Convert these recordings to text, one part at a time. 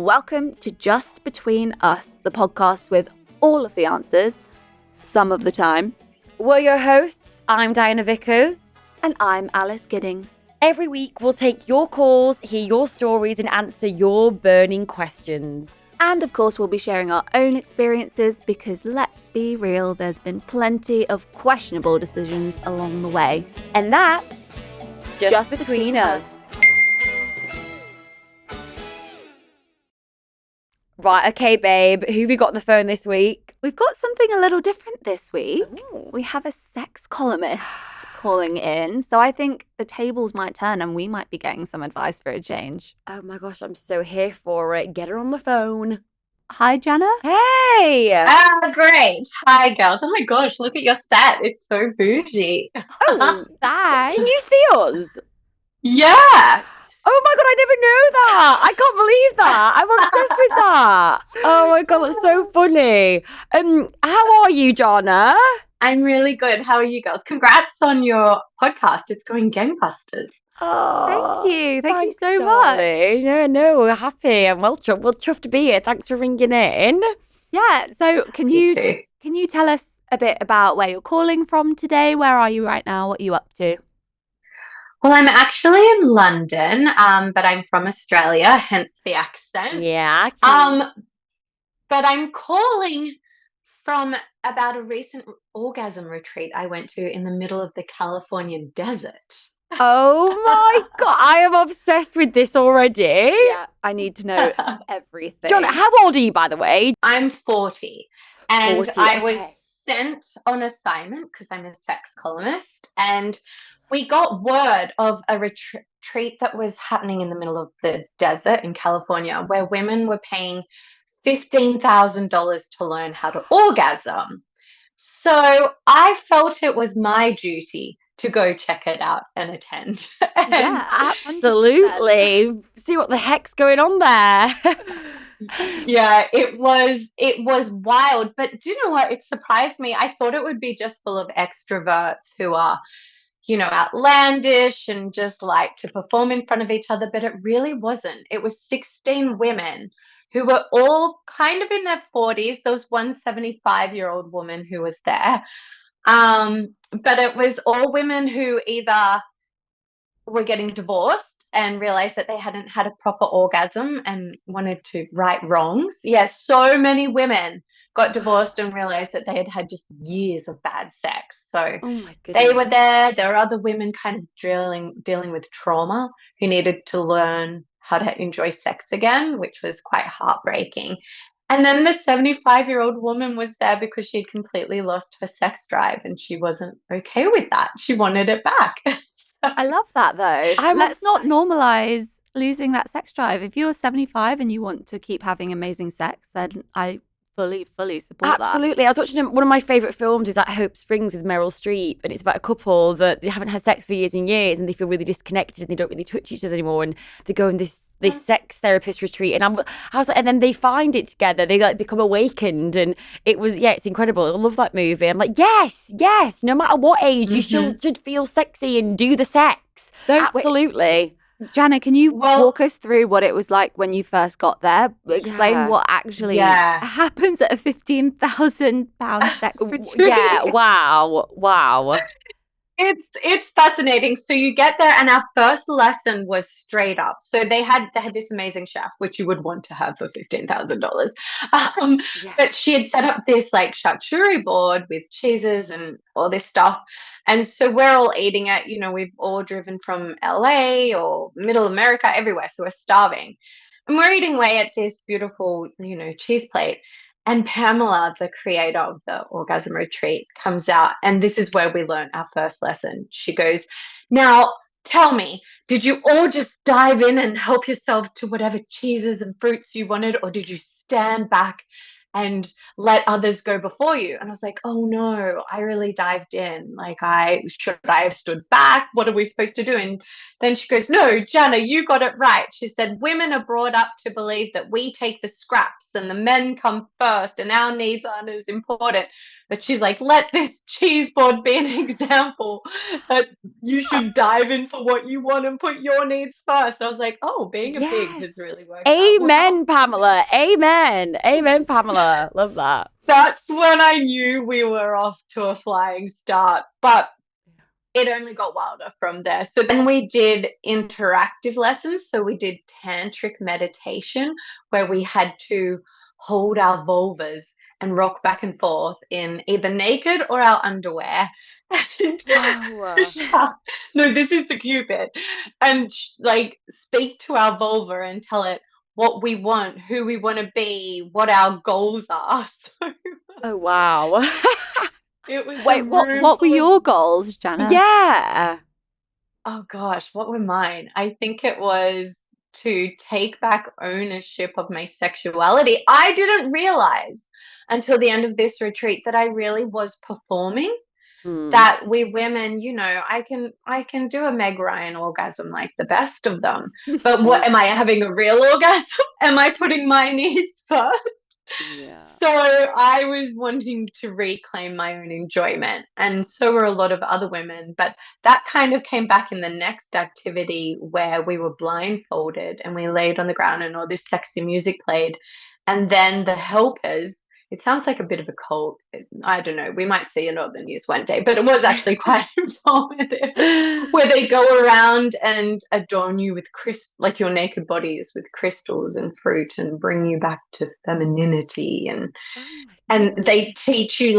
Welcome to Just Between Us, the podcast with all of the answers, some of the time. We're your hosts. I'm Diana Vickers. And I'm Alice Giddings. Every week, we'll take your calls, hear your stories, and answer your burning questions. And of course, we'll be sharing our own experiences because let's be real, there's been plenty of questionable decisions along the way. And that's Just Between Us. Right, okay, babe. Who have you got on the phone this week? We've got something a little different this week. Ooh. We have a sex columnist calling in. So I think the tables might turn and we might be getting some advice for a change. Oh my gosh, I'm so here for it. Get her on the phone. Hi, Jana. Hey! Great. Hi, girls. Oh my gosh, look at your set. It's so bougie. Oh, Thanks. Can you see us? Yeah. Oh my God, I never knew that. I can't believe that. I'm obsessed with that. Oh my God, that's so funny. How are you, Jana? I'm really good. How are you girls? Congrats on your podcast. It's going gangbusters. Oh, Thank you. Thank you thanks, so darling. much. No, we're happy and well chuffed to be here. Thanks for ringing in. Yeah. So can Me too. you tell us a bit about where you're calling from today? Where are you right now? What are you up to? Well, I'm actually in London, but I'm from Australia, hence the accent. Yeah. But I'm calling from about a recent orgasm retreat I went to in the middle of the Californian desert. Oh my God, I am obsessed with this already. Yeah, I need to know everything. Jana, how old are you, by the way? I'm 40, and 40, I was okay. sent on assignment because I'm a sex columnist, and we got word of a retreat that was happening in the middle of the desert in California where women were paying $15,000 to learn how to orgasm. So I felt it was my duty to go check it out and attend. Yeah, Absolutely. See what the heck's going on there. Yeah, it was wild. But do you know what? It surprised me. I thought it would be just full of extroverts who are, outlandish and just like to perform in front of each other, but it really wasn't. It was 16 women who were all kind of in their 40s. There was one 75-year-old woman who was there. But it was all women who either were getting divorced and realized that they hadn't had a proper orgasm and wanted to right wrongs. Yeah, so many women got divorced and realized that they had had just years of bad sex. So Oh my goodness. they were there. There were other women kind of dealing with trauma who needed to learn how to enjoy sex again, which was quite heartbreaking. And then the 75-year-old woman was there because she'd completely lost her sex drive and she wasn't okay with that. She wanted it back. I love that though. I'm Let's not normalize losing that sex drive. If you're 75 and you want to keep having amazing sex, then I fully support that. Absolutely. I was watching one of my favourite films is like Hope Springs with Meryl Streep, and it's about a couple that they haven't had sex for years and years and they feel really disconnected and they don't really touch each other anymore, and they go on this sex therapist retreat, and I was like, and then they find it together, they like become awakened, and it's incredible. I love that movie. I'm like, yes, no matter what age, you should feel sexy and do the sex. So, Absolutely. Jana, can you Well- walk us through what it was like when you first got there? Explain Yeah. what actually Yeah. happens at a £15,000 sex retreat. Yeah, wow. It's fascinating. So you get there, and our first lesson was straight up. So they had this amazing chef, which you would want to have for $15,000. Yeah. But she had set up this like charcuterie board with cheeses and all this stuff. And so we're all eating it. We've all driven from LA or Middle America, everywhere. So we're starving. And we're eating away at this beautiful, cheese plate. And Pamela, the creator of the orgasm retreat, comes out. And this is where we learned our first lesson. She goes, "Now, tell me, did you all just dive in and help yourselves to whatever cheeses and fruits you wanted? Or did you stand back and let others go before you. And I was like, oh no, I really dived in. Like, should I have stood back? What are we supposed to do? And then she goes, no, Jana, you got it right. She said, women are brought up to believe that we take the scraps and the men come first and our needs aren't as important. But she's like, let this cheese board be an example that you should dive in for what you want and put your needs first. I was like, oh, being a pig has really worked out well. Amen, Pamela. Amen. Amen, Pamela. Love that. That's when I knew we were off to a flying start. But it only got wilder from there. So then we did interactive lessons. So we did tantric meditation where we had to hold our vulvas and rock back and forth in either naked or our underwear. Wow. No, this is the cute bit. And like speak to our vulva and tell it what we want, who we want to be, what our goals are. So Oh, wow. it was Wait, what were your goals, Jana? Yeah. Oh gosh, what were mine? I think it was to take back ownership of my sexuality. I didn't realize until the end of this retreat that I really was performing. That we women, I can do a Meg Ryan orgasm like the best of them. But what am I having a real orgasm? Am I putting my needs first? Yeah. So I was wanting to reclaim my own enjoyment, and so were a lot of other women. But that kind of came back in the next activity where we were blindfolded and we laid on the ground and all this sexy music played. And then the helpers, it sounds like a bit of a cult. I don't know. We might see it on the news one day, but it was actually quite informative. Where they go around and adorn you with like your naked bodies with crystals and fruit, and bring you back to femininity. And they teach you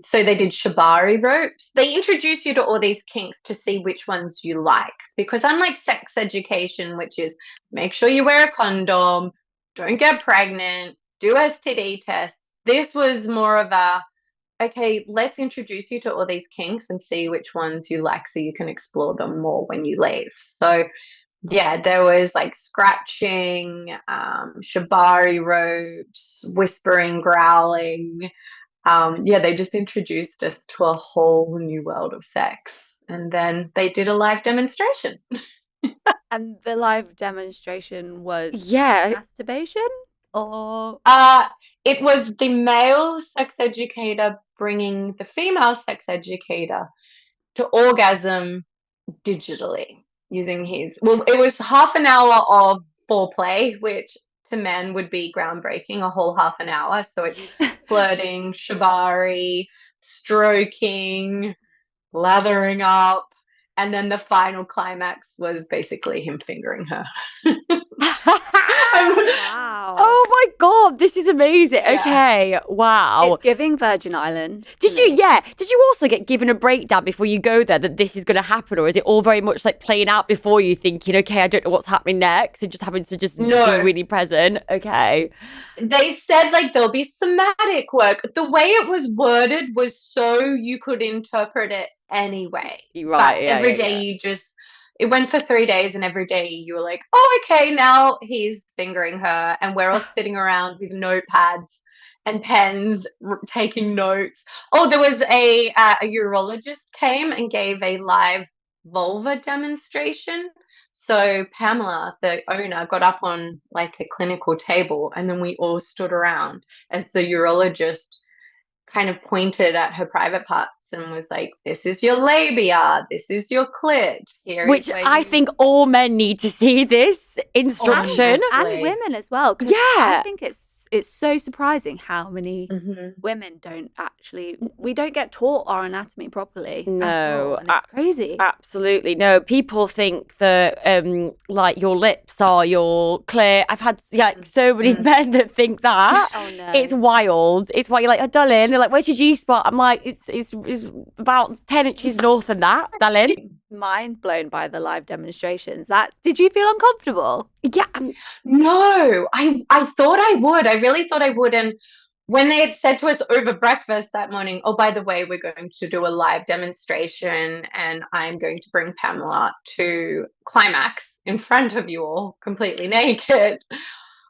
so they did shibari ropes. They introduce you to all these kinks to see which ones you like. Because unlike sex education, which is make sure you wear a condom, don't get pregnant, do STD tests, this was more of okay, let's introduce you to all these kinks and see which ones you like so you can explore them more when you leave. So yeah, there was like scratching, shibari ropes, whispering, growling. They just introduced us to a whole new world of sex. And then they did a live demonstration. And the live demonstration was Yeah. masturbation? Or it was the male sex educator bringing the female sex educator to orgasm digitally using it was half an hour of foreplay, which to men would be groundbreaking, a whole half an hour. So it's flirting, shibari, stroking, lathering up, and then the final climax was basically him fingering her. wow. Oh my God, this is amazing. Yeah. Okay, wow. It's giving Virgin Island. Did you also get given a breakdown before you go there that this is going to happen, or is it all very much like playing out before you, thinking, okay, I don't know what's happening next, and just having to be really present? Okay. They said like there'll be somatic work. The way it was worded was so you could interpret it anyway. Right. But every day it went for 3 days, and every day you were like, oh, okay, now he's fingering her, and we're all sitting around with notepads and pens taking notes. Oh, there was a urologist came and gave a live vulva demonstration. So Pamela, the owner, got up on like a clinical table, and then we all stood around as the urologist kind of pointed at her private parts and was like, this is your labia, this is your clit. Which I think all men need to see this instruction. And women as well. Yeah. I think it's so surprising how many women don't actually, we don't get taught our anatomy properly. No, and it's crazy. Absolutely. No, people think that like your lips are your clit. I've had so many men that think that. Oh no. It's wild. It's why you're like, oh, darling. They're like, where's your G-spot? I'm like, it's about 10 inches north of that, darling. Mind blown by the live demonstrations. Did you feel uncomfortable? Yeah. No, I thought I would. I really thought I would. And when they had said to us over breakfast that morning, oh, by the way, we're going to do a live demonstration, and I'm going to bring Pamela to Climax in front of you all completely naked.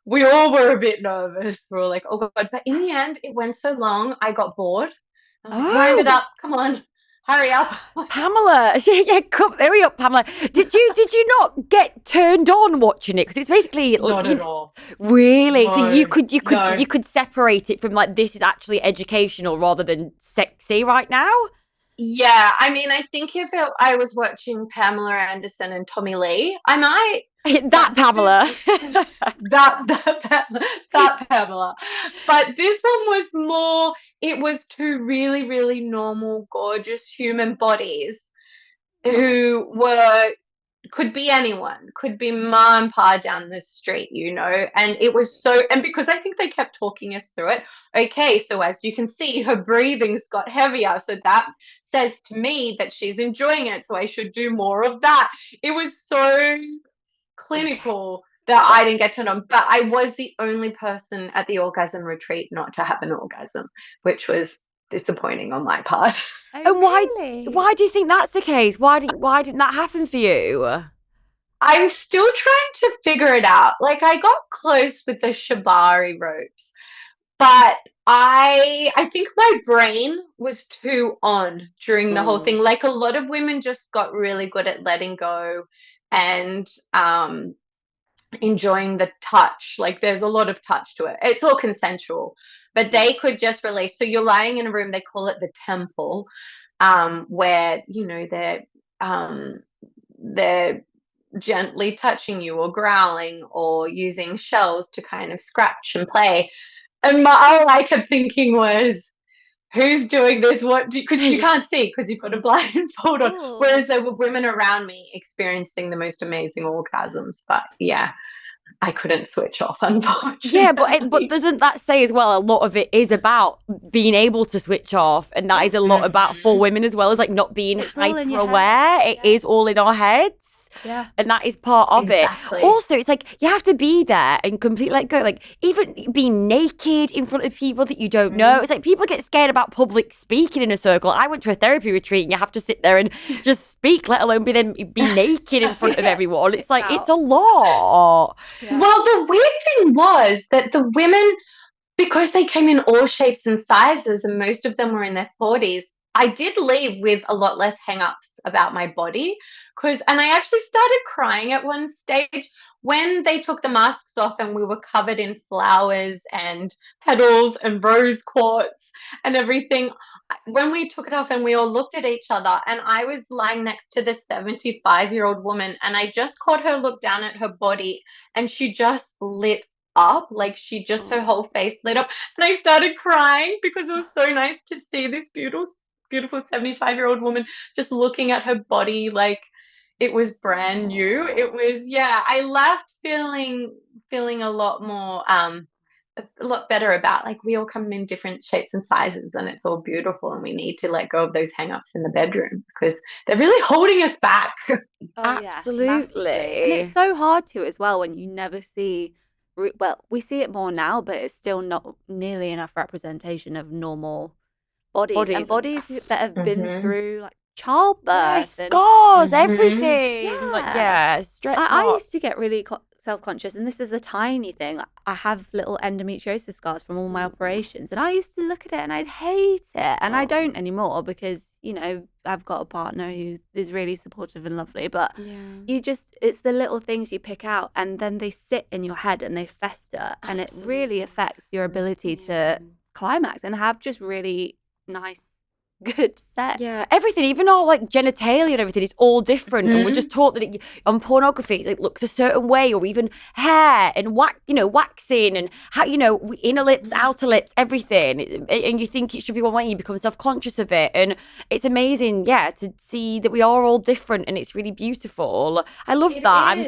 we all were a bit nervous. We were like, oh God. But in the end, it went so long, I got bored. I was like, wind it Oh, up. Come on, hurry up. Pamela. Yeah, come, hurry up, Pamela. Did you not get turned on watching it? Because it's basically Not at all. really. So you No, could no. separate it from like this is actually educational rather than sexy right now. Yeah, I mean, I think if I was watching Pamela Anderson and Tommy Lee, I might. That But Pamela. that Pamela. But this one was more, it was two really, really normal, gorgeous human bodies who could be anyone, could be ma and pa down the street, and it was so, and because I think they kept talking us through it. Okay, so as you can see, her breathing's got heavier, so that says to me that she's enjoying it, so I should do more of that. It was so clinical that I didn't get turned on, but I was the only person at the orgasm retreat not to have an orgasm, which was disappointing on my part. Oh, And really? why do you think that's the case? Why didn't that happen for you? I'm still trying to figure it out. Like, I got close with the shibari ropes, but I think my brain was too on during the whole thing. Like, a lot of women just got really good at letting go and enjoying the touch. Like, there's a lot of touch to it. It's all consensual, but they could just release. So you're lying in a room, they call it the temple, where they're gently touching you or growling or using shells to kind of scratch and play. And all I kept thinking was, who's doing this? Because you can't see because you've got a blindfold on. Ooh. Whereas there were women around me experiencing the most amazing orgasms. But yeah, I couldn't switch off, unfortunately. Yeah, but doesn't that say as well a lot of it is about being able to switch off, and that is a lot about for women as well as like not being It's all in your hyper aware. head. It is all in our heads. Yeah. And that is part of Exactly. it. Also, it's like you have to be there and completely let go. Like even being naked in front of people that you don't know. It's like people get scared about public speaking in a circle. I went to a therapy retreat and you have to sit there and just speak, let alone be naked in front of everyone. It's like it's a lot. Yeah. Well, the weird thing was that the women, because they came in all shapes and sizes and most of them were in their 40s, I did leave with a lot less hang-ups about my body. And I actually started crying at one stage when they took the masks off and we were covered in flowers and petals and rose quartz and everything. When we took it off and we all looked at each other, and I was lying next to this 75-year-old woman, and I just caught her look down at her body, and she just lit up. Like, her whole face lit up, and I started crying because it was so nice to see this beautiful 75-year-old woman just looking at her body like it was brand new. It was, yeah, I left feeling a lot more a lot better about, like, we all come in different shapes and sizes and it's all beautiful, and we need to let go of those hang-ups in the bedroom because they're really holding us back. Oh, yeah, Absolutely. massively. And it's so hard to as well when you never see, well, we see it more now, but it's still not nearly enough representation of normal bodies and bodies that have been through like childbirth, scars, Mhm. everything. Yeah. Like, yeah, stretch I used to get really self-conscious, and this is a tiny thing. Like, I have little endometriosis scars from all my operations, and I used to look at it and I'd hate it, and I don't anymore because I've got a partner who is really supportive and lovely, but it's the little things you pick out and then they sit in your head and they fester. Absolutely. And it really affects your ability to climax and have just really nice, good sex. Yeah, everything, even our like genitalia and everything is all different, and we're just taught that on pornography it looks a certain way, or even hair and waxing and how inner lips, outer lips, everything, and you think it should be one way, and you become self-conscious of it, and it's amazing, to see that we are all different, and it's really beautiful. I love that.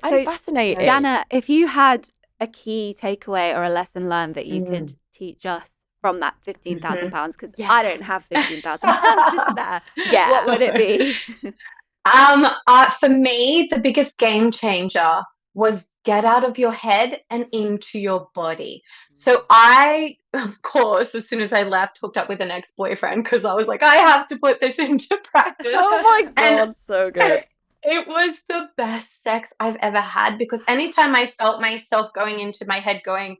I'm fascinated. Jana, if you had a key takeaway or a lesson learned that you could teach us from that £15,000, because I don't have £15,000 just there. What would it be? For me, the biggest game changer was get out of your head and into your body. So I, of course, as soon as I left, hooked up with an ex-boyfriend because I was like, I have to put this into practice. Oh my God, so good. It was the best sex I've ever had, because anytime I felt myself going into my head going,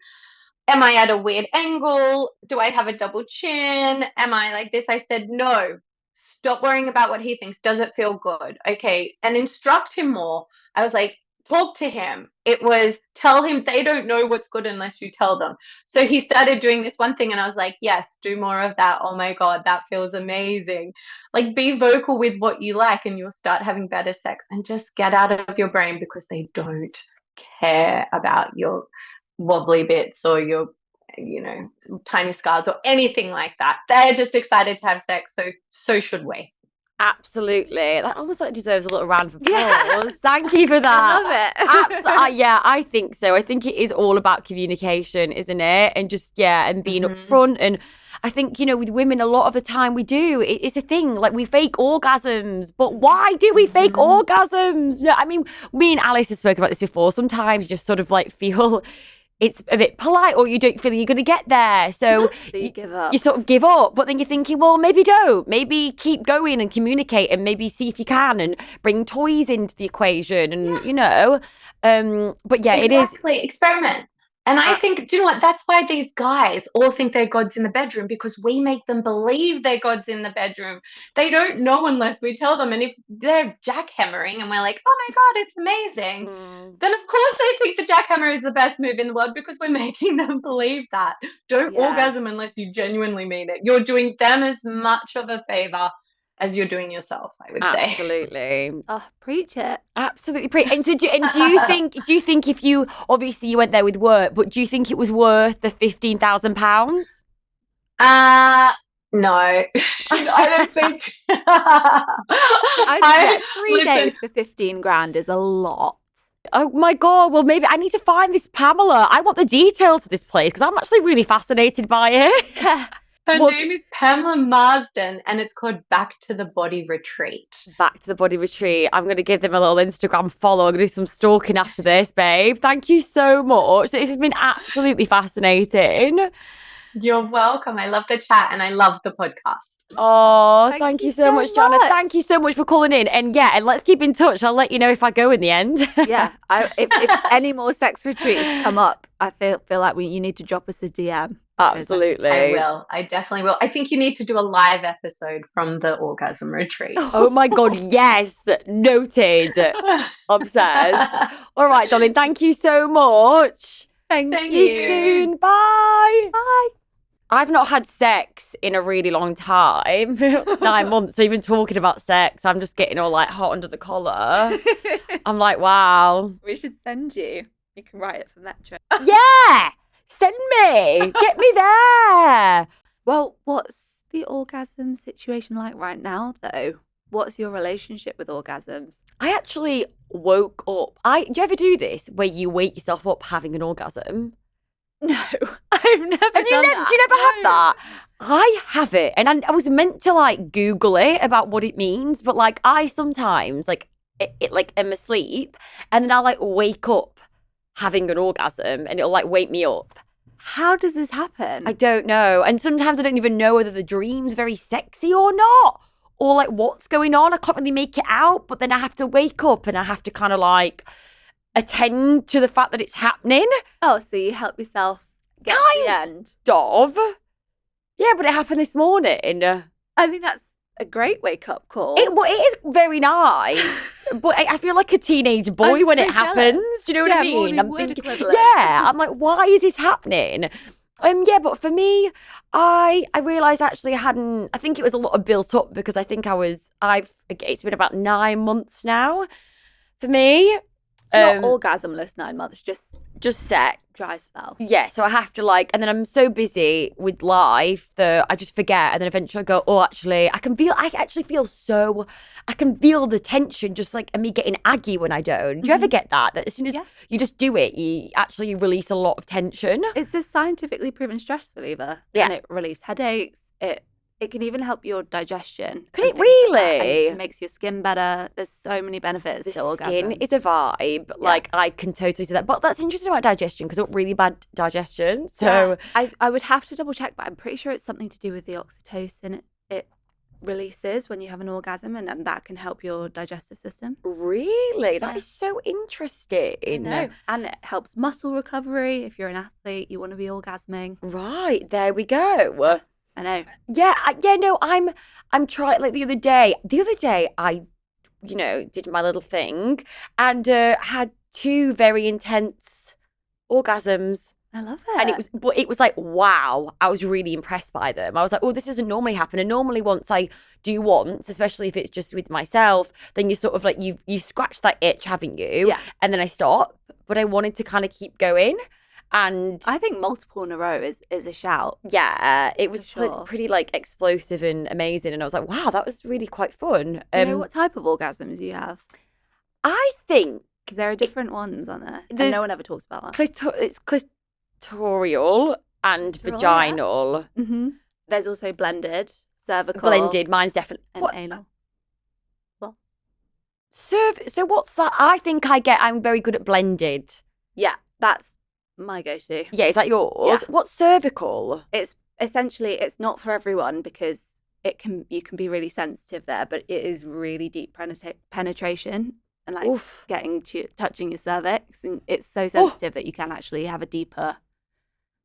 am I at a weird angle? Do I have a double chin? Am I like this? I said, no, stop worrying about what he thinks. Does it feel good? Okay. And instruct him more. I was like, talk to him. It was tell him they don't know what's good unless you tell them. So he started doing this one thing and I was like, yes, do more of that. Oh my God, that feels amazing. Like, be vocal with what you like and you'll start having better sex, and just get out of your brain, because they don't care about your wobbly bits or your tiny scars or anything like that. They're just excited to have sex, so should we. Absolutely. That almost like deserves a little round of applause. Thank you for that. I love it. Yeah, I think so. I think it is all about communication, isn't it? And just, and being upfront. And I think, with women, a lot of the time we do. It's a thing. Like, we fake orgasms. But why do we fake orgasms? No, I mean, me and Alice have spoken about this before. Sometimes you just sort of like feel it's a bit polite, or you don't feel you're going to get there. So you give up. You sort of give up. But then you're thinking, well, maybe don't. Maybe keep going and communicate, and maybe see if you can, and bring toys into the equation. And, but yeah, it is. Exactly. Experiment. And I think, do you know what? That's why these guys all think they're gods in the bedroom, because we make them believe they're gods in the bedroom. They don't know unless we tell them. And if they're jackhammering and we're like, oh my God, it's amazing, then of course they think the jackhammer is the best move in the world, because we're making them believe that. Don't orgasm unless you genuinely mean it. You're doing them as much of a favor as you're doing yourself, I would say. Absolutely. Oh, preach it. Absolutely preach. And so, do you think if you, obviously you went there with work, but do you think it was worth the £15,000? No, I don't think. I'd say 3 days for 15 grand is a lot. Oh my God. Well, maybe I need to find this Pamela. I want the details of this place, because I'm actually really fascinated by it. Her name is Pamela Marsden, and it's called Back to the Body Retreat. Back to the Body Retreat. I'm going to give them a little Instagram follow. I'm going to do some stalking after this, babe. Thank you so much. This has been absolutely fascinating. You're welcome. I love the chat and I love the podcast. Oh, thank you so much, Jana. Thank you so much for calling in. And let's keep in touch. I'll let you know if I go in the end. If any more sex retreats come up, I feel like you need to drop us a DM. Absolutely. I will. I definitely will. I think you need to do a live episode from the orgasm retreat. Oh my God, yes. Noted. Obsessed. All right, darling. Thank you so much. Thank you. See you soon. Bye. Bye. I've not had sex in a really long time. 9 months. So even talking about sex, I'm just getting all like hot under the collar. I'm like, wow. We should send you. You can write it for Metro. Yeah. Send me. Get me there. Well, what's the orgasm situation like right now, though? What's your relationship with orgasms? I actually woke up. Do you ever do this where you wake yourself up having an orgasm? No, I've never done that. Do you never have that? I have it. And I was meant to like Google it about what it means. But like I sometimes like it like am asleep and then I'll like wake up having an orgasm and it'll like wake me up. How does this happen? I don't know. And sometimes I don't even know whether the dream's very sexy or not. Or like what's going on. I can't really make it out. But then I have to wake up and I have to kind of like attend to the fact that it's happening. Oh, so you help yourself get to the end. Of. Yeah, but it happened this morning. I mean, that's a great wake-up call. It is very nice. But I feel like a teenage boy when it happens. Do you know what I mean? I'm thinking, I'm like, why is this happening? But for me, I realised actually I think it was a lot of built up because I think it's been about 9 months now for me. Not orgasmless 9 months, just sex. Dry spell. Yeah, so I have to and then I'm so busy with life that I just forget. And then eventually I go, oh, actually, I can feel the tension just like me getting aggy when I don't. Do you ever get that? That as soon as you just do it, you release a lot of tension. It's a scientifically proven stress reliever. Yeah. And it relieves headaches. It can even help your digestion. Can it really? It makes your skin better. There's so many benefits to orgasm. Skin is a vibe. Yeah. Like, I can totally see that. But that's interesting about digestion because I've got really bad digestion. So I would have to double check, but I'm pretty sure it's something to do with the oxytocin. releases when you have an orgasm, and that can help your digestive system. Really? That is so interesting. I know. And it helps muscle recovery. If you're an athlete, you want to be orgasming. Right, there we go. I know. Yeah, no, I'm trying, like the other day I, did my little thing and had 2 very intense orgasms. I love it. And it was like, wow, I was really impressed by them. I was like, oh, this doesn't normally happen. And normally once I do once, especially if it's just with myself, then you sort of like, you scratch that itch, haven't you? Yeah. And then I stop. But I wanted to kind of keep going. And I think multiple in a row is a shout. yeah, it was sure. pretty like explosive and amazing. And I was like, wow, that was really quite fun. Do you know what type of orgasms you have? I think Because there are different ones on there. And there's- no one ever talks about that. it's clitoral and Clitoral, yeah. vaginal. Mm-hmm. There's also blended, cervical. Blended. Mine's definitely. And What? anal. Well, So what's that? I think I'm very good at blended. yeah, that's my go-to. Yeah, is that yours? Yeah. What's cervical? It's essentially, it's not for everyone because you can be really sensitive there, but it is really deep penetration and like Oof. touching your cervix, and it's so sensitive that you can actually have a deeper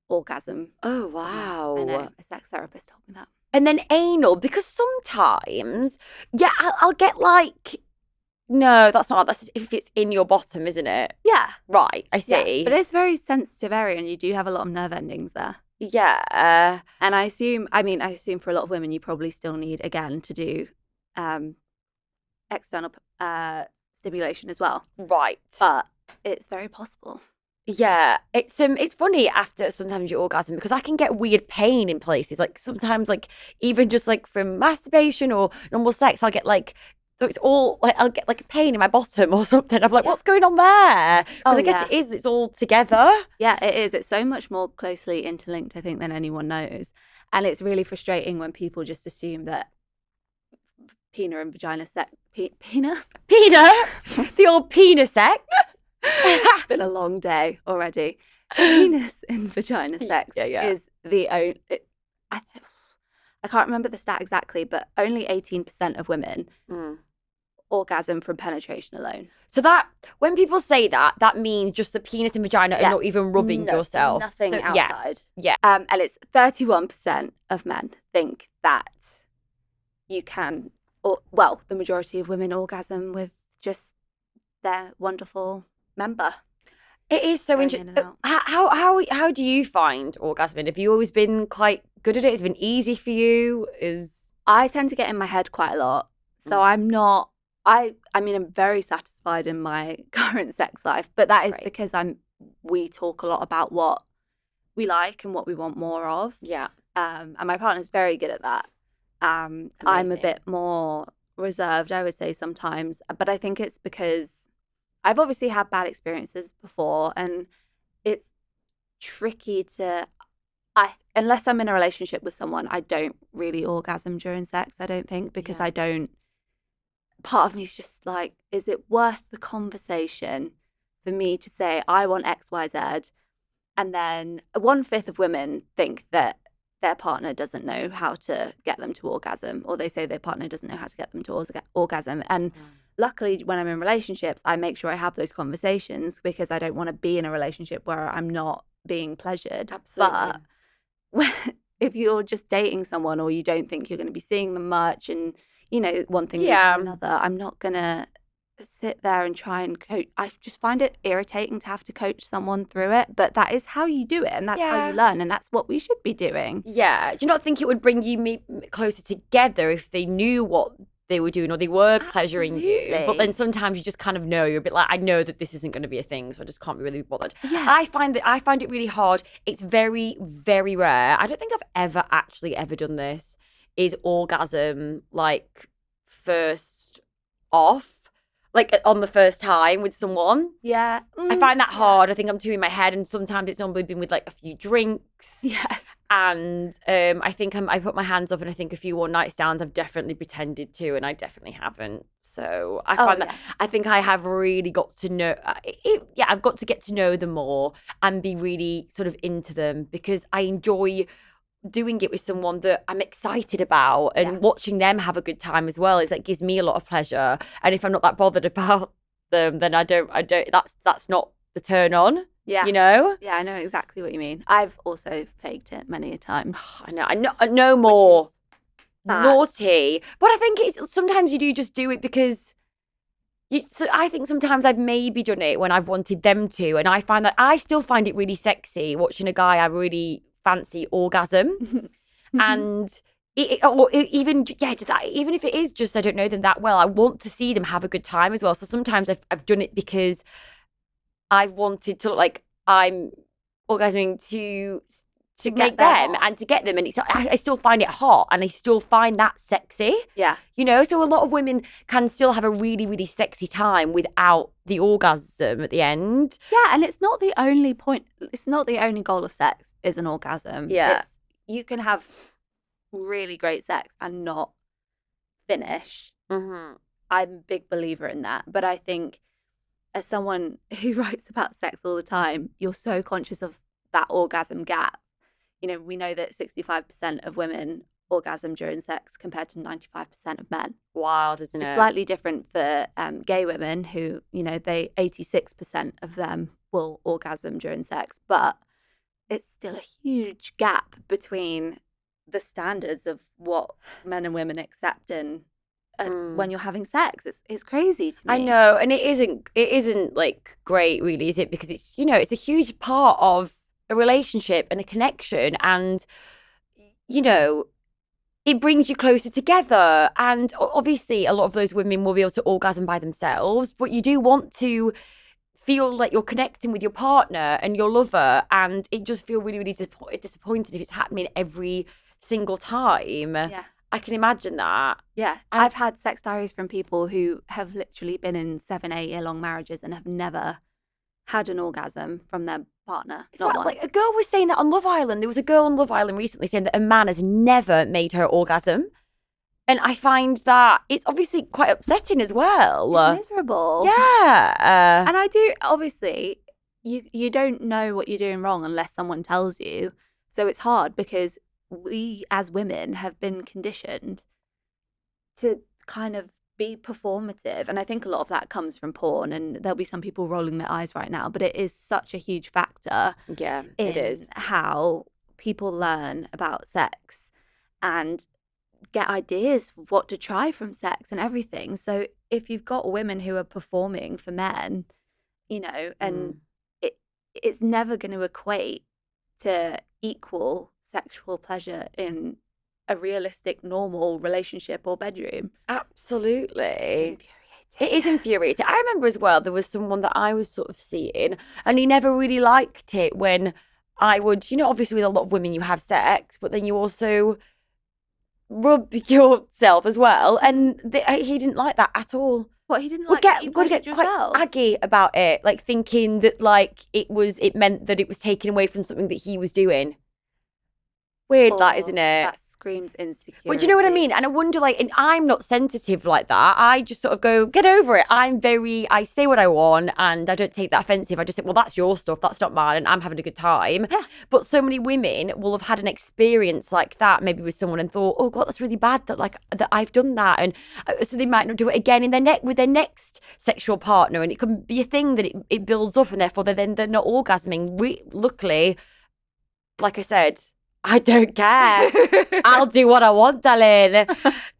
orgasm. Oh, wow. I know, a sex therapist told me that. And then anal, because sometimes, yeah, I'll get like, no, that's not, that's if it's in your bottom, isn't it? Yeah, Right, I see. yeah, but it's a very sensitive area, and you do have a lot of nerve endings there. Yeah. And I assume for a lot of women, you probably still need, again, to do external stimulation as well. Right. But it's very possible. Yeah, it's funny after sometimes you orgasm because I can get weird pain in places. Like sometimes, like even just like from masturbation or normal sex, I'll get like it's all like I'll get like a pain in my bottom or something. I'm like, Yeah. what's going on there? Because Oh, I guess yeah. it's all together. Yeah, it is. It's so much more closely interlinked, I think, than anyone knows. And it's really frustrating when people just assume that penile and vagina sex... Penile? The old penis sex. It's been a long day already. Penis and vagina sex Yeah. is the only... I can't remember the stat exactly, but only 18% of women orgasm from penetration alone. So that when people say that, that means just the penis and vagina and not even rubbing yourself. Nothing So, outside. Yeah. And it's 31% of men think that you can, or well, the majority of women orgasm with just their wonderful member. It is so Going in interesting. and How do you find orgasming? Have you always been quite good at it? Has it been easy for you? I tend to get in my head quite a lot. So I'm not, I mean, I'm very satisfied in my current sex life, but that is Right. because we talk a lot about what we like and what we want more of. Yeah. And my partner's very good at that. I'm a Amazing. bit more reserved, I would say sometimes, but I think it's because I've obviously had bad experiences before, and it's tricky to, unless I'm in a relationship with someone, I don't really orgasm during sex, I don't think, because Yeah. part of me is just like, is it worth the conversation for me to say, I want X, Y, Z? And then 1/5 of women think that their partner doesn't know how to get them to orgasm, or they say their partner doesn't know how to get them to orgasm. And luckily, when I'm in relationships, I make sure I have those conversations because I don't want to be in a relationship where I'm not being pleasured. Absolutely. But if you're just dating someone or you don't think you're going to be seeing them much, and, you know, one thing leads Yeah. to another, I'm not going to sit there and try and coach. I just find it irritating to have to coach someone through it, but that is how you do it, and that's how Yeah. you learn, and that's what we should be doing. Yeah. Do you not think it would bring you closer together if they knew what they were doing or they were pleasuring you? But Absolutely. then sometimes you just kind of know, you're a bit like, I know that this isn't going to be a thing, so I just can't be really bothered. Yeah. I find it really hard. It's very, very rare. I don't think I've ever done this, is orgasm like first off, like on the first time with someone. Yeah. I find that hard. I think I'm too in my head, and sometimes it's normally been with like a few drinks. Yes. And I think I put my hands up, and I think a few one night stands I've definitely pretended to, and I definitely haven't. So I find that I think I have really got to know. I've got to get to know them more and be really sort of into them, because I enjoy doing it with someone that I'm excited about and watching them have a good time as well is like gives me a lot of pleasure. And if I'm not that bothered about them, then I don't that's not the turn on. Yeah. You know? Yeah, I know exactly what you mean. I've also faked it many a times. I know more bad. naughty. But I think it's sometimes you do just do it because so I think sometimes I've maybe done it when I've wanted them to, and I find that I still find it really sexy watching a guy I really fancy orgasm, and even if it is just I don't know them that well, I want to see them have a good time as well. So sometimes I've done it because I've wanted to look like I'm orgasming to make them and to get them, and I still find it hot and I still find that sexy. Yeah. You know, so a lot of women can still have a really, really sexy time without the orgasm at the end. Yeah, and it's not the only point. It's not the only goal of sex is an orgasm. Yeah. You can have really great sex and not finish. Mm-hmm. I'm a big believer in that. But I think as someone who writes about sex all the time, you're so conscious of that orgasm gap. You know, we know that 65% of women orgasm during sex compared to 95% of men. Wild, isn't it? It's slightly different for gay women who, 86% of them will orgasm during sex, but it's still a huge gap between the standards of what men and women accept in when you're having sex. It's crazy to me. I know, and it isn't like great really, is it? Because it's it's a huge part of a relationship and a connection, and it brings you closer together. And obviously a lot of those women will be able to orgasm by themselves, but you do want to feel like you're connecting with your partner and your lover, and it just feel really, really disappointed if it's happening every single time. Yeah, I can imagine that. Yeah, I've had sex diaries from people who have literally been in 7-8 year long marriages and have never had an orgasm from their partner. It's like a girl was saying that on Love Island. There was a girl on Love Island recently saying that a man has never made her orgasm. And I find that it's obviously quite upsetting as well. It's miserable. Yeah. And I do, obviously, you don't know what you're doing wrong unless someone tells you. So it's hard because we as women have been conditioned to kind of be performative, and I think a lot of that comes from porn, and there'll be some people rolling their eyes right now, but it is such a huge factor. Yeah, it is how people learn about sex and get ideas of what to try from sex and everything. So if you've got women who are performing for men, and it's never going to equate to equal sexual pleasure in a realistic, normal relationship or bedroom. Absolutely. It is infuriating. I remember as well, there was someone that I was sort of seeing, and he never really liked it when I would, obviously with a lot of women you have sex, but then you also rub yourself as well. And he didn't like that at all. What, he didn't like you got to get quite aggy about it, like thinking that like it meant that it was taken away from something that he was doing. Weird, that, isn't it? That screams insecurity. But do you know what I mean? And I wonder, like, and I'm not sensitive like that. I just sort of go, get over it. I say what I want, and I don't take that offensive. I just say, well, that's your stuff. That's not mine, and I'm having a good time. Yeah. But so many women will have had an experience like that, maybe with someone, and thought, oh, God, that's really bad that I've done that. And so they might not do it again with their next sexual partner. And it can be a thing that it builds up, and therefore they're not orgasming. Luckily, like I said, I don't care. I'll do what I want, darling.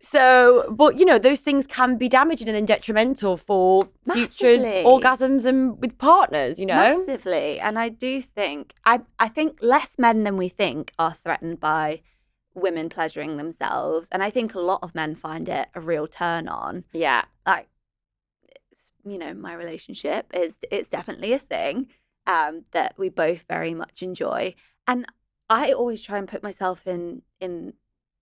So, but those things can be damaging and then detrimental for future orgasms and with partners, Massively. And I do think, I think less men than we think are threatened by women pleasuring themselves. And I think a lot of men find it a real turn on. Yeah. Like, my relationship it's definitely a thing that we both very much enjoy. And I always try and put myself in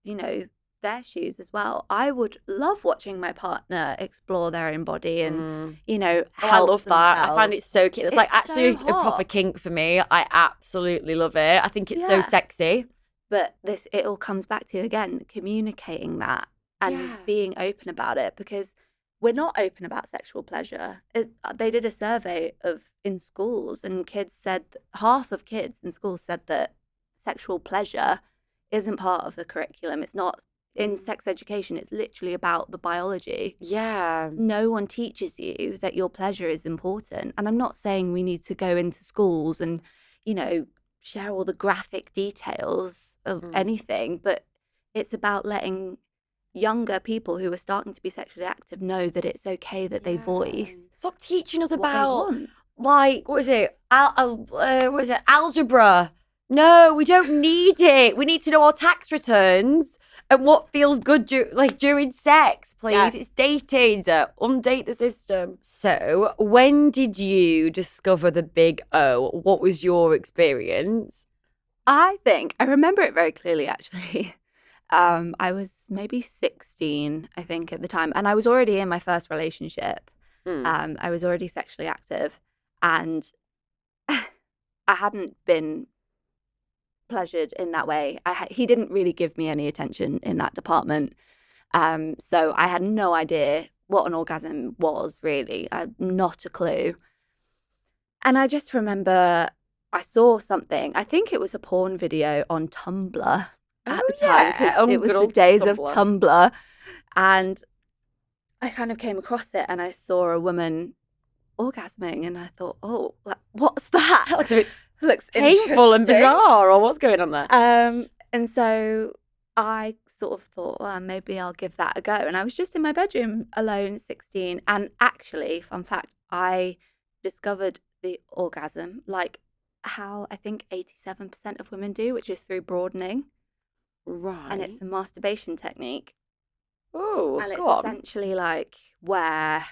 their shoes as well. I would love watching my partner explore their own body and, I love that. I find it so cute. It's like actually so a proper kink for me. I absolutely love it. I think it's so sexy. But it all comes back to, again, communicating that and being open about it, because we're not open about sexual pleasure. They did a survey in schools, and half of kids in schools said that sexual pleasure isn't part of the curriculum. It's not in sex education. It's literally about the biology. Yeah. No one teaches you that your pleasure is important. And I'm not saying we need to go into schools and, share all the graphic details of anything, but it's about letting younger people who are starting to be sexually active know that it's okay that they voice. Stop teaching us what they about want. like what is it? What is it? Algebra. No, we don't need it. We need to know our tax returns and what feels good during sex, please. Yes. It's dated. Undate the system. So, when did you discover the big O? What was your experience? I remember it very clearly, actually. I was maybe 16, I think, at the time. And I was already in my first relationship. I was already sexually active. And I hadn't been pleasured in that way. He didn't really give me any attention in that department. So I had no idea what an orgasm was, really. Not a clue. And I just remember I saw something. I think it was a porn video on Tumblr at the time, because it was the days of Tumblr. And I kind of came across it and I saw a woman orgasming and I thought, oh, what's that? That looks a bit looks painful and interesting. bizarre, or what's going on there? And so I sort of thought, well, maybe I'll give that a go. And I was just in my bedroom alone, 16. And actually, fun fact, I discovered the orgasm like how I think 87% of women do, which is through broadening. Right. And it's a masturbation technique. Oh, And it's go on. essentially like where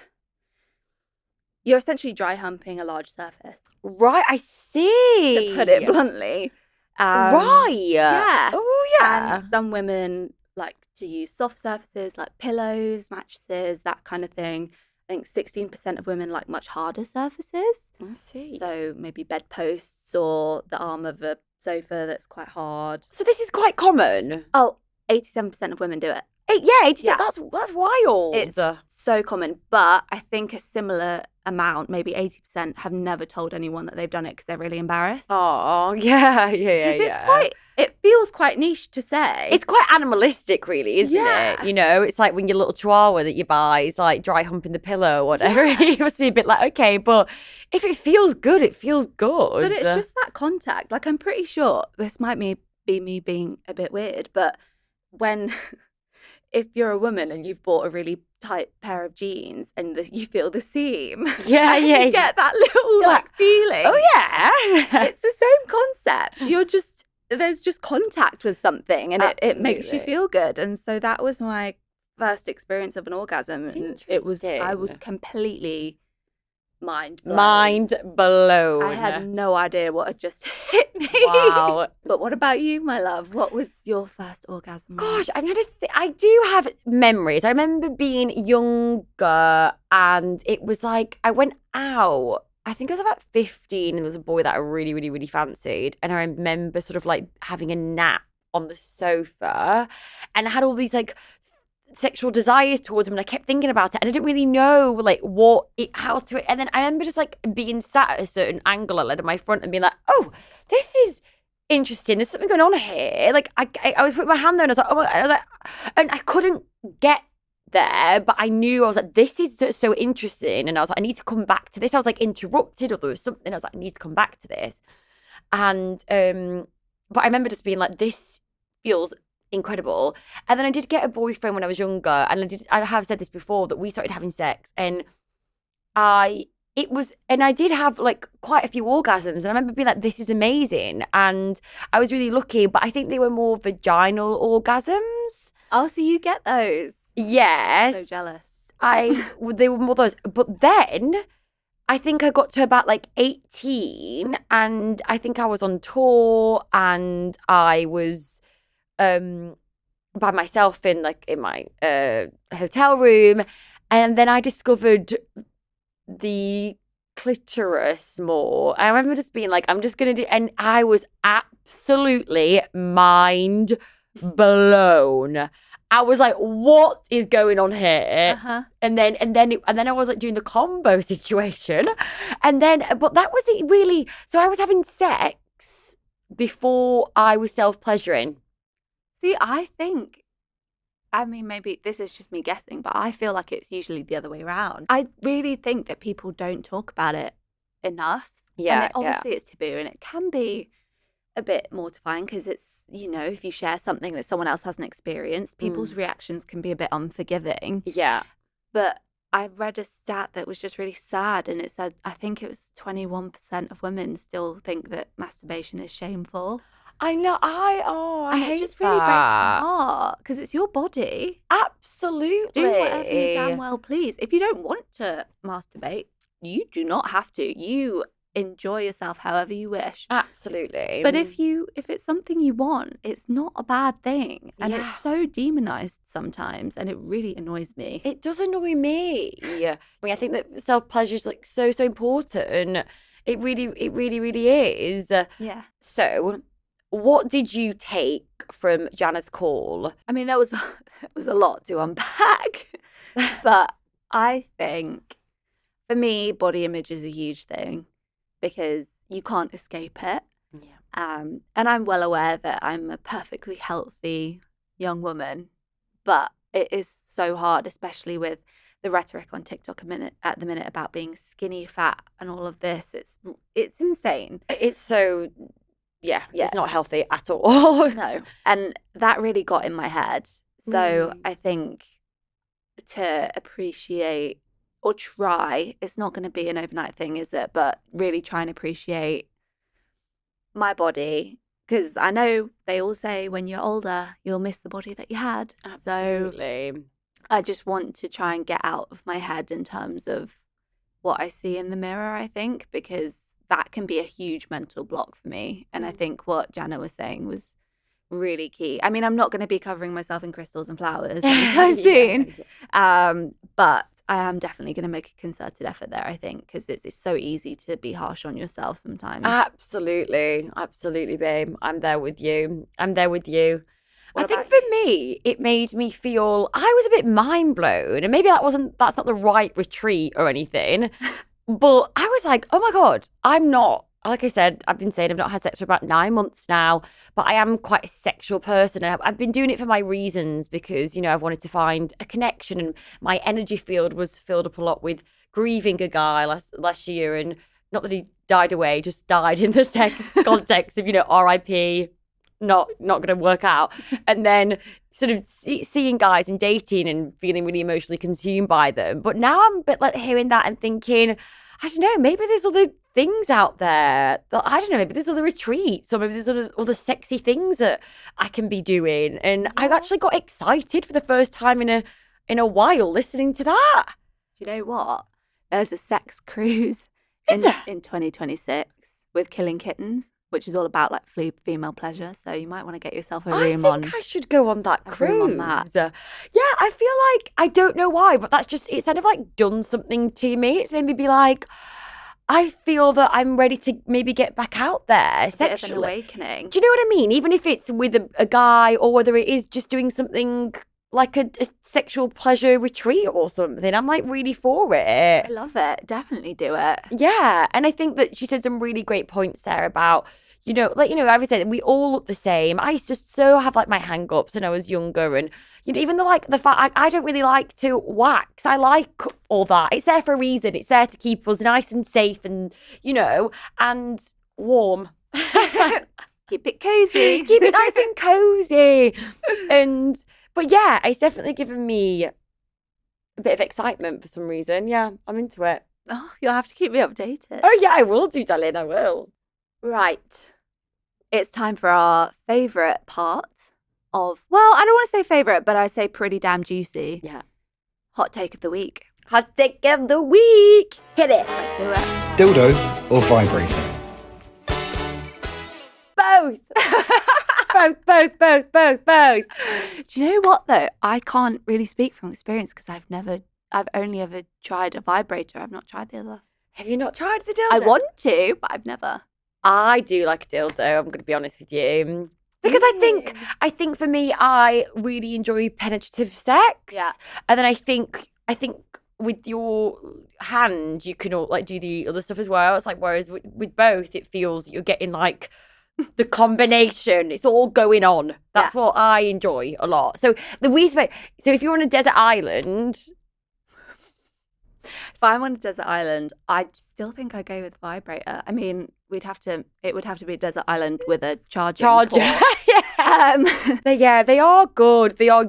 you're essentially dry humping a large surface, Right, I see. to put it bluntly. Right. Yeah. Oh, yeah. And some women like to use soft surfaces like pillows, mattresses, that kind of thing. I think 16% of women like much harder surfaces. I see. So maybe bedposts or the arm of a sofa that's quite hard. So this is quite common. Oh, 87% of women do it. Yeah, 87. Yeah. That's wild. It's so common. But I think a similar amount, maybe 80%, have never told anyone that they've done it because they're really embarrassed. Oh, yeah. Because it feels quite niche to say. It's quite animalistic, really, isn't Yeah. it? It's like when your little chihuahua that you buy is like dry humping the pillow or whatever. It must be a bit like, okay, but if it feels good, it feels good. But it's just that contact. Like, I'm pretty sure this might be me being a bit weird, but if you're a woman and you've bought a really tight pair of jeans and you feel the seam, Yeah, and yeah, you get that little You're like, feeling. Oh, yeah. It's the same concept. There's just contact with something, and it makes you Absolutely. feel good. And so that was my first experience of an orgasm, and I was Interesting. completely mind blown. Mind blown. I had no idea what had just hit me. Wow. But what about you, my love? What was your first orgasm? Gosh, I'm trying to I do have memories. I remember being younger and it was like I went out. I think I was about 15 and there was a boy that I really, really, really fancied. And I remember sort of like having a nap on the sofa and I had all these like sexual desires towards him and I kept thinking about it and I didn't really know like how to. And then I remember just like being sat at a certain angle I led in my front and being like, oh, this is interesting. There's something going on here. Like I was putting my hand there and I was like, oh my God. And I was like, and I couldn't get there, but I knew I was like, this is so interesting. And I was like, I need to come back to this. I was like interrupted or there was something. I was like, I need to come back to this. And but I remember just being like, this feels incredible. And then I did get a boyfriend when I was younger, and I have said this before that we started having sex, and I did have like quite a few orgasms, and I remember being like, this is amazing, and I was really lucky, but I think they were more vaginal orgasms. Oh, so you get those? Yes. So jealous. They were more those, but then I think I got to about like 18 and I think I was on tour and I was by myself in my hotel room, and then I discovered the clitoris more. I remember just being like, I'm just gonna do, and I was absolutely mind blown. I was like, what is going on here? Uh-huh. And then I was like doing the combo situation, but that was it really. So I was having sex before I was self-pleasuring. See, I mean, maybe this is just me guessing, but I feel like it's usually the other way around. I really think that people don't talk about it enough. Yeah, And obviously it's taboo, and it can be a bit mortifying because it's, if you share something that someone else hasn't experienced, people's reactions can be a bit unforgiving. Yeah. But I read a stat that was just really sad, and it said, I think it was 21% of women still think that masturbation is shameful. I know. I hate it just really breaks my that. heart because it's your body. Absolutely. Do whatever you damn well please. If you don't want to masturbate, you do not have to. You enjoy yourself however you wish. Absolutely. But if it's something you want, it's not a bad thing. And it's so demonized sometimes, and it really annoys me. It does annoy me. I mean, I think that self-pleasure is like so important. It really is. Yeah. So, what did you take from Jana's call? I mean, there was a lot to unpack. But I think for me, body image is a huge thing because you can't escape it. Yeah. And I'm well aware that I'm a perfectly healthy young woman, but it is so hard, especially with the rhetoric on TikTok at the minute about being skinny fat and all of this. It's insane. It's so it's not healthy at all. No. And that really got in my head. So I think to appreciate or try, it's not going to be an overnight thing, is it? But really try and appreciate my body, because I know they all say when you're older, you'll miss the body that you had. Absolutely. So I just want to try and get out of my head in terms of what I see in the mirror, I think, because that can be a huge mental block for me. And I think what Jana was saying was really key. I mean, I'm not going to be covering myself in crystals and flowers anytime soon, but I am definitely going to make a concerted effort there, I think, because it's so easy to be harsh on yourself sometimes. Absolutely, babe. I'm there with you. What I think about for me, it made me feel I was a bit mind blown, and maybe that's not the right retreat or anything, but I was like, oh my God, I'm not. Like I said, I've been saying I've not had sex for about 9 months now, but I am quite a sexual person. And I've been doing it for my reasons because, I've wanted to find a connection, and my energy field was filled up a lot with grieving a guy last year. And not that he died away, just died in the context of, RIP, not going to work out. And then sort of seeing guys and dating and feeling really emotionally consumed by them. But now I'm a bit like hearing that and thinking, I don't know, maybe there's other things out there that, I don't know, maybe there's other retreats or maybe there's other sexy things that I can be doing. And I actually got excited for the first time in a while listening to that. Do you know what? There's a sex cruise in 2026 with Killing Kittens, which is all about like female pleasure. So you might want to get yourself a room on. I think I should go on that cruise. Room on that. Yeah, I feel like, I don't know why, but it's kind of like done something to me. It's made me be like, I feel that I'm ready to maybe get back out there sexually. Bit of an awakening. Do you know what I mean? Even if it's with a guy or whether it is just doing something like a sexual pleasure retreat or something, I'm like really for it. I love it. Definitely do it. Yeah. And I think that she said some really great points there about, I said we all look the same. I used to so have like my hangups when I was younger, and even though like the fact I don't really like to wax, I like all that. It's there for a reason. It's there to keep us nice and safe, and and warm. Keep it cozy. Keep it nice and cozy. But yeah, it's definitely given me a bit of excitement for some reason. Yeah, I'm into it. Oh, you'll have to keep me updated. Oh yeah, I will do, darling. I will. Right. It's time for our favourite part of, well, I don't want to say favourite, but I say pretty damn juicy. Yeah. Hot take of the week. Hot take of the week. Hit it. Let's do it. Dildo or vibrator? Both. both. Do you know what though? I can't really speak from experience because I've only ever tried a vibrator. I've not tried the other. Have you not tried the dildo? I want to, but I've never. I do like a dildo, I'm going to be honest with you. Because I think for me, I really enjoy penetrative sex. Yeah. And then I think with your hand, you can all like do the other stuff as well. It's like, whereas with both, it feels you're getting like the combination. It's all going on. That's what I enjoy a lot. So if you're on a desert island, If I'm on a desert island, I still think I'd go with vibrator. I mean, it would have to be a desert island with a charging port. They are good. They are,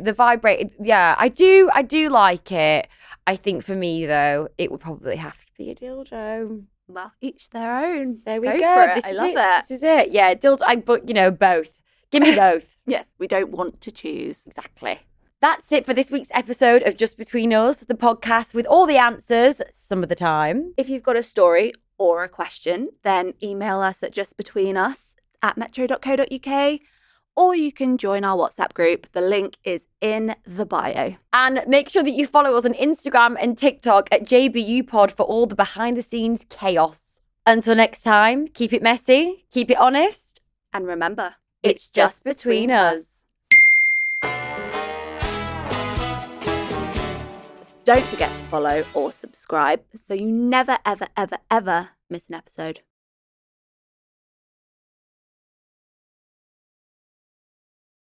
the vibrator. Yeah, I do like it. I think for me though, it would probably have to be a dildo. Well, each their own. There we Go go. for it. This I is love it. it. This is it. Yeah, dildo. But both. Give me both. Yes, we don't want to choose. Exactly. That's it for this week's episode of Just Between Us, the podcast with all the answers some of the time. If you've got a story or a question, then email us at justbetweenus@metro.co.uk, or you can join our WhatsApp group. The link is in the bio. And make sure that you follow us on Instagram and TikTok at JBUPod for all the behind-the-scenes chaos. Until next time, keep it messy, keep it honest, And remember, it's just between us. Don't forget to follow or subscribe so you never, ever, ever, ever miss an episode.